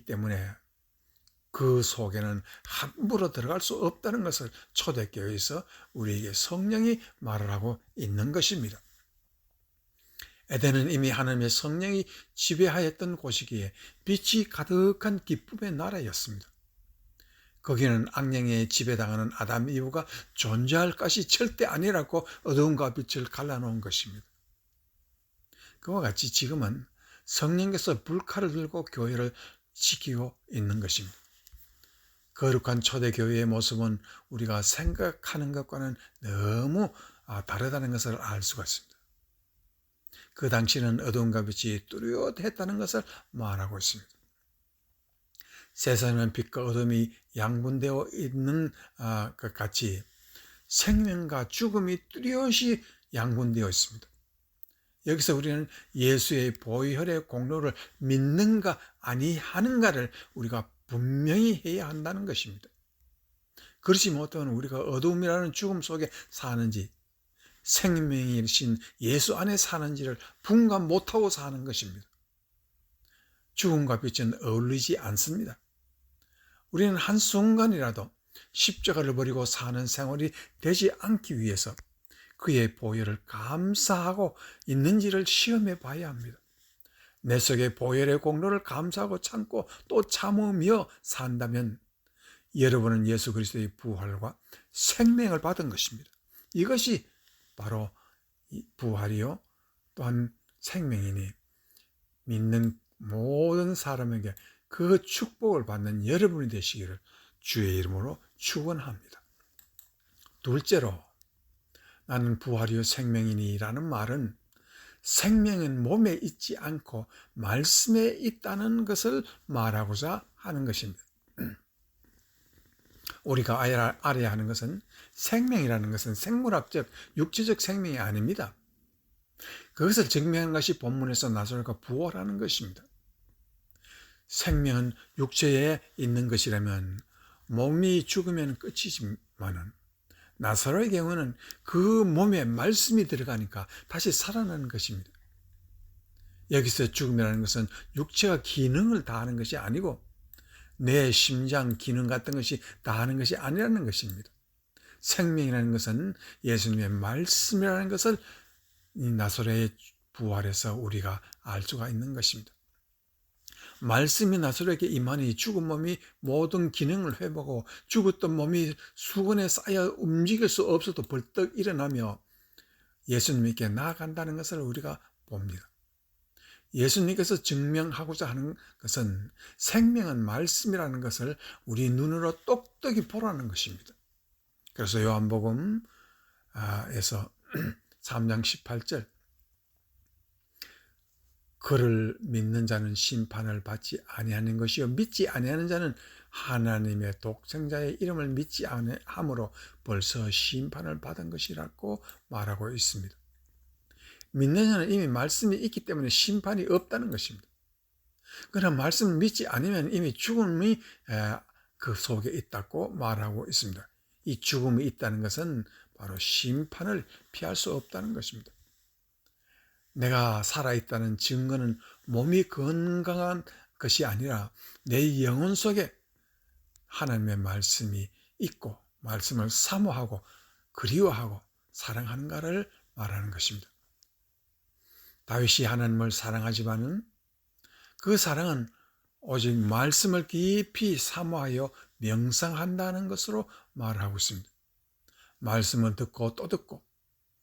이기 때문에 그 속에는 함부로 들어갈 수 없다는 것을 초대교회에서 우리에게 성령이 말을 하고 있는 것입니다. 에덴은 이미 하나님의 성령이 지배하였던 곳이기에 빛이 가득한 기쁨의 나라였습니다. 거기는 악령에 지배당하는 아담 이브가 존재할 것이 절대 아니라고 어두움과 빛을 갈라놓은 것입니다. 그와 같이 지금은 성령께서 불칼을 들고 교회를 지키고 있는 것입니다. 거룩한 초대교회의 모습은 우리가 생각하는 것과는 너무 다르다는 것을 알 수가 있습니다. 그 당시는 어두움과 빛이 뚜렷했다는 것을 말하고 있습니다. 세상에는 빛과 어둠이 양분되어 있는 것 같이 생명과 죽음이 뚜렷이 양분되어 있습니다. 여기서 우리는 예수의 보혈의 공로를 믿는가 아니하는가를 우리가 분명히 해야 한다는 것입니다. 그렇지 못하면 우리가 어두움이라는 죽음 속에 사는지 생명이신 예수 안에 사는지를 분간 못하고 사는 것입니다. 죽음과 빛은 어울리지 않습니다. 우리는 한순간이라도 십자가를 버리고 사는 생활이 되지 않기 위해서 그의 보혈을 감사하고 있는지를 시험해 봐야 합니다. 내 속에 보혈의 공로를 감사하고 참고 또 참으며 산다면 여러분은 예수 그리스도의 부활과 생명을 받은 것입니다. 이것이 바로 부활이요 또한 생명이니 믿는 모든 사람에게 그 축복을 받는 여러분이 되시기를 주의 이름으로 축원합니다. 둘째로 나는 부활이요 생명이니 라는 말은 생명은 몸에 있지 않고 말씀에 있다는 것을 말하고자 하는 것입니다. 우리가 알아야 하는 것은 생명이라는 것은 생물학적, 육체적 생명이 아닙니다. 그것을 증명한 것이 본문에서 나사로가 부활하는 것입니다. 생명은 육체에 있는 것이라면 몸이 죽으면 끝이지만은 나사로의 경우는 그 몸에 말씀이 들어가니까 다시 살아나는 것입니다. 여기서 죽음이라는 것은 육체가 기능을 다하는 것이 아니고 내 심장 기능 같은 것이 다하는 것이 아니라는 것입니다. 생명이라는 것은 예수님의 말씀이라는 것을 이 나사로의 부활에서 우리가 알 수가 있는 것입니다. 말씀이 나사로에게 임하니 죽은 몸이 모든 기능을 회복하고 죽었던 몸이 수건에 쌓여 움직일 수 없어도 벌떡 일어나며 예수님께 나아간다는 것을 우리가 봅니다. 예수님께서 증명하고자 하는 것은 생명은 말씀이라는 것을 우리 눈으로 똑똑히 보라는 것입니다. 그래서 요한복음에서 3장 18절 그를 믿는 자는 심판을 받지 아니하는 것이요 믿지 아니하는 자는 하나님의 독생자의 이름을 믿지 아니함으로 벌써 심판을 받은 것이라고 말하고 있습니다. 믿는 자는 이미 말씀이 있기 때문에 심판이 없다는 것입니다. 그러나 말씀을 믿지 않으면 이미 죽음이 그 속에 있다고 말하고 있습니다. 이 죽음이 있다는 것은 바로 심판을 피할 수 없다는 것입니다. 내가 살아있다는 증거는 몸이 건강한 것이 아니라 내 영혼 속에 하나님의 말씀이 있고 말씀을 사모하고 그리워하고 사랑하는가를 말하는 것입니다. 다윗이 하나님을 사랑하지만은 그 사랑은 오직 말씀을 깊이 사모하여 명상한다는 것으로 말하고 있습니다. 말씀을 듣고 또 듣고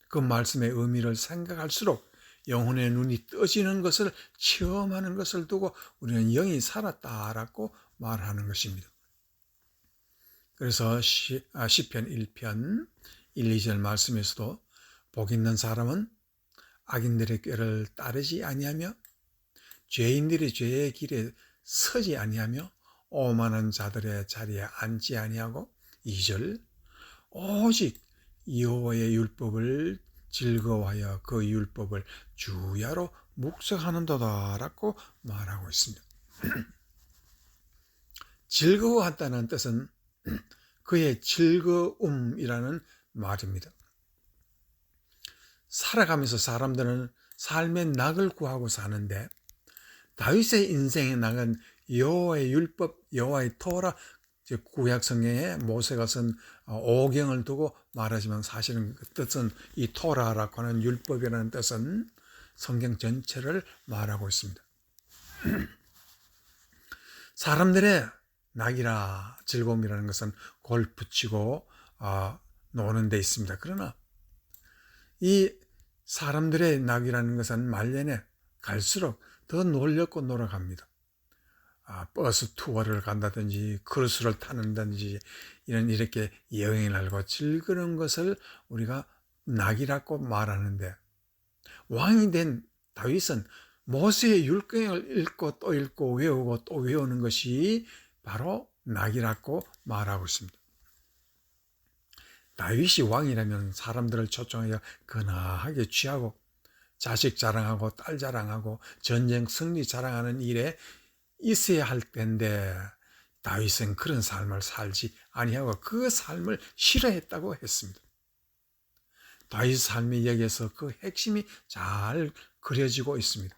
그 말씀의 의미를 생각할수록 영혼의 눈이 떠지는 것을 체험하는 것을 두고 우리는 영이 살았다라고 말하는 것입니다. 그래서 시편 1편 1, 2절 말씀에서도 복 있는 사람은 악인들의 꾀를 따르지 아니하며 죄인들이 죄의 길에 서지 아니하며 오만한 자들의 자리에 앉지 아니하고 2절 오직 여호와의 율법을 즐거워하여 그 율법을 주야로 묵상하는도다라고 말하고 있습니다. 즐거워한다는 뜻은 그의 즐거움이라는 말입니다. 살아가면서 사람들은 삶의 낙을 구하고 사는데 다윗의 인생의 낙은 여호와의 율법, 여호와의 토라, 구약 성경에 모세가 쓴 오경을 두고 말하지만 사실은 그 뜻은 이 토라라고 하는 율법이라는 뜻은 성경 전체를 말하고 있습니다. 사람들의 낙이라 즐거움이라는 것은 골프 치고 노는 데 있습니다. 그러나 이 사람들의 낙이라는 것은 말년에 갈수록 더 놀렵고 놀아갑니다. 버스 투어를 간다든지 크루즈를 타는다든지 이렇게 여행을 하고 즐거운 것을 우리가 낙이라고 말하는데, 왕이 된 다윗은 모세의 율법을 읽고 또 읽고 외우고 또 외우는 것이 바로 낙이라고 말하고 있습니다. 다윗이 왕이라면 사람들을 초청하여 근하하게 취하고 자식 자랑하고 딸 자랑하고 전쟁 승리 자랑하는 일에 있어야 할 텐데, 다윗은 그런 삶을 살지 아니하고 그 삶을 싫어했다고 했습니다. 다윗 삶이 여기에서 그 핵심이 잘 그려지고 있습니다.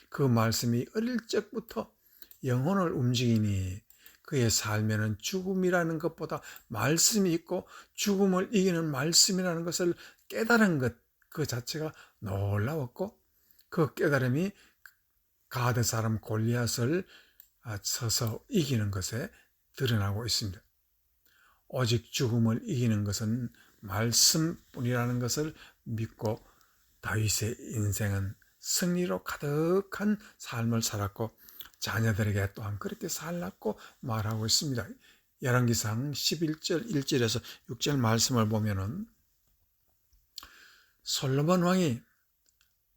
그 말씀이 어릴 적부터 영혼을 움직이니 그의 삶에는 죽음이라는 것보다 말씀이 있고 죽음을 이기는 말씀이라는 것을 깨달은 것 그 자체가 놀라웠고, 그 깨달음이 가드 사람 골리앗을 서서 이기는 것에 드러나고 있습니다. 오직 죽음을 이기는 것은 말씀뿐이라는 것을 믿고 다윗의 인생은 승리로 가득한 삶을 살았고 자녀들에게 또한 그렇게 살았고 말하고 있습니다. 열왕기상 11절 1절에서 6절 말씀을 보면은 솔로몬 왕이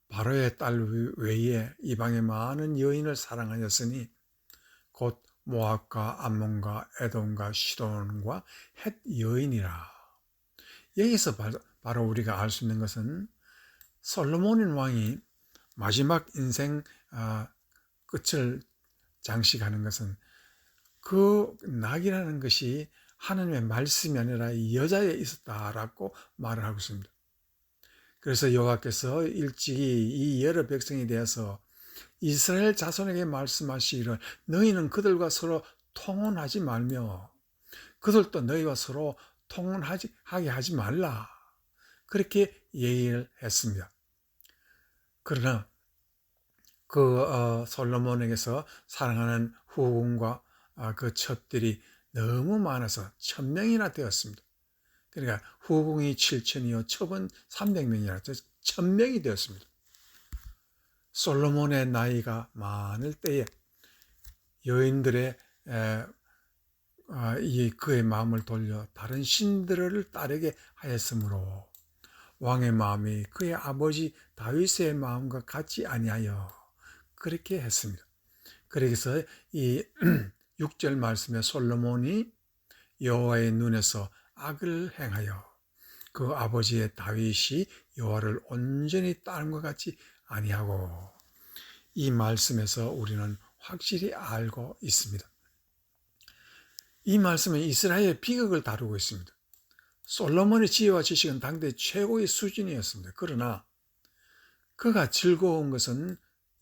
바로의 딸 외에 이방의 많은 여인을 사랑하였으니 곧 모압과 암몬과 에돔과 시돈과 헷 여인이라. 여기서 바로 우리가 알 수 있는 것은 솔로몬 왕이 마지막 인생 끝을 장식하는 것은 그 낙이라는 것이 하나님의 말씀이 아니라 여자에 있었다라고 말을 하고 있습니다. 그래서 여호와께서 일찍이 이 여러 백성에 대해서 이스라엘 자손에게 말씀하시기를 너희는 그들과 서로 통혼하지 말며 그들도 너희와 서로 통혼하게 하지 말라, 그렇게 얘기를 했습니다. 그러나 그 솔로몬에게서 사랑하는 후궁과 그 첩들이 너무 많아서 1000명이나 되었습니다. 그러니까 후궁이 7000이요 첩은 300명이라 1000명이 되었습니다. 솔로몬의 나이가 많을 때에 여인들의 그의 마음을 돌려 다른 신들을 따르게 하였으므로 왕의 마음이 그의 아버지 다윗의 마음과 같지 아니하여 그렇게 했습니다. 그래서 이 6절 말씀에 솔로몬이 여호와의 눈에서 악을 행하여 그 아버지의 다윗이 여호와를 온전히 따른 것 같지 아니하고, 이 말씀에서 우리는 확실히 알고 있습니다. 이 말씀은 이스라엘의 비극을 다루고 있습니다. 솔로몬의 지혜와 지식은 당대 최고의 수준이었습니다. 그러나 그가 즐거운 것은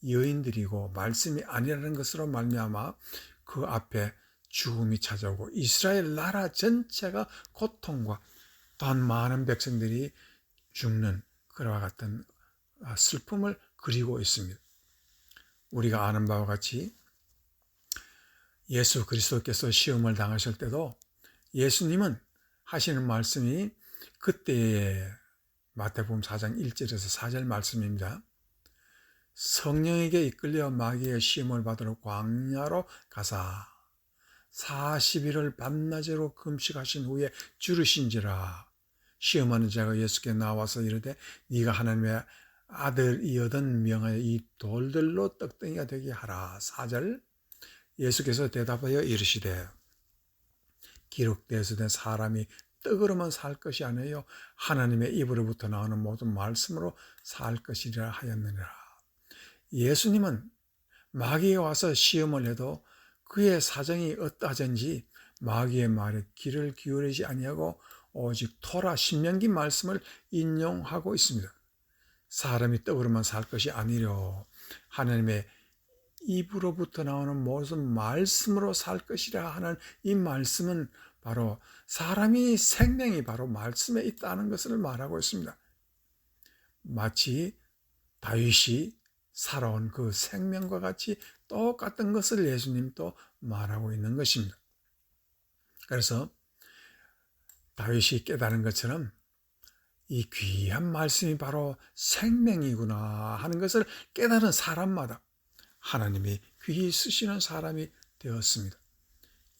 여인들이고 말씀이 아니라는 것으로 말미암아 그 앞에 죽음이 찾아오고 이스라엘 나라 전체가 고통과 또한 많은 백성들이 죽는 그와 같은 슬픔을 그리고 있습니다. 우리가 아는 바와 같이 예수 그리스도께서 시험을 당하실 때도 예수님은 하시는 말씀이 그때의 마태복음 4장 1절에서 4절 말씀입니다. 성령에게 이끌려 마귀의 시험을 받으러 광야로 가사 40일을 밤낮으로 금식하신 후에 주르신지라. 시험하는 자가 예수께 나와서 이르되 네가 하나님의 아들이거든 명하여 이 돌들로 떡덩이가 되게 하라. 4절 예수께서 대답하여 이르시되 기록되어서 된 사람이 떡으로만 살 것이 아니요 하나님의 입으로부터 나오는 모든 말씀으로 살 것이라 하였느니라. 예수님은 마귀가 와서 시험을 해도 그의 사정이 어떠하든지 마귀의 말에 귀를 기울이지 아니하고 오직 토라 신명기 말씀을 인용하고 있습니다. 사람이 떡으로만 살 것이 아니려 하나님의 입으로부터 나오는 모든 말씀으로 살 것이라 하는 이 말씀은 바로 사람이 생명이 바로 말씀에 있다는 것을 말하고 있습니다. 마치 다윗이 살아온 그 생명과 같이 똑같은 것을 예수님도 말하고 있는 것입니다. 그래서 다윗이 깨달은 것처럼 이 귀한 말씀이 바로 생명이구나 하는 것을 깨달은 사람마다 하나님이 귀히 쓰시는 사람이 되었습니다.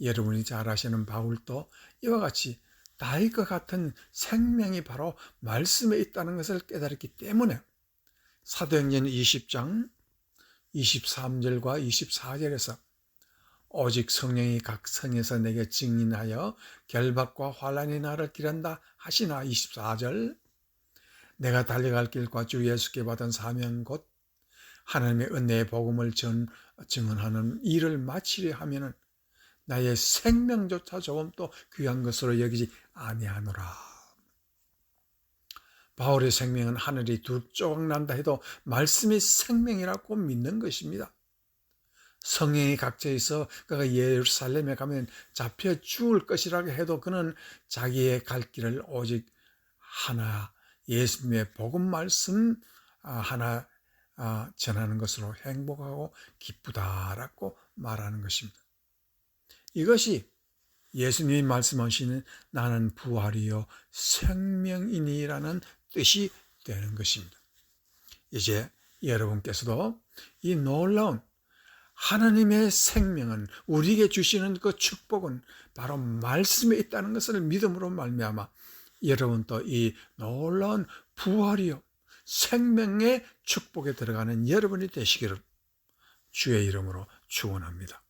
여러분이 잘 아시는 바울도 이와 같이 다윗과 같은 생명이 바로 말씀에 있다는 것을 깨달았기 때문에 사도행전 20장 23절과 24절에서 오직 성령이 각 성에서 내게 증인하여 결박과 환난이 나를 기른다 하시나 24절 내가 달려갈 길과 주 예수께 받은 사명 곧 하나님의 은혜의 복음을 증언하는 일을 마치려 하면은 나의 생명조차 조금 또 귀한 것으로 여기지 아니하노라. 바울의 생명은 하늘이 두 조각 난다 해도 말씀이 생명이라고 믿는 것입니다. 성령이 각져 있어 그가 예루살렘에 가면 잡혀 죽을 것이라고 해도 그는 자기의 갈 길을 오직 하나 예수님의 복음 말씀 하나 전하는 것으로 행복하고 기쁘다라고 말하는 것입니다. 이것이 예수님이 말씀하시는 나는 부활이요 생명이니라는 뜻이 되는 것입니다. 이제 여러분께서도 이 놀라운 하나님의 생명은 우리에게 주시는 그 축복은 바로 말씀에 있다는 것을 믿음으로 말미암아 여러분도 이 놀라운 부활이요 생명의 축복에 들어가는 여러분이 되시기를 주의 이름으로 축원합니다.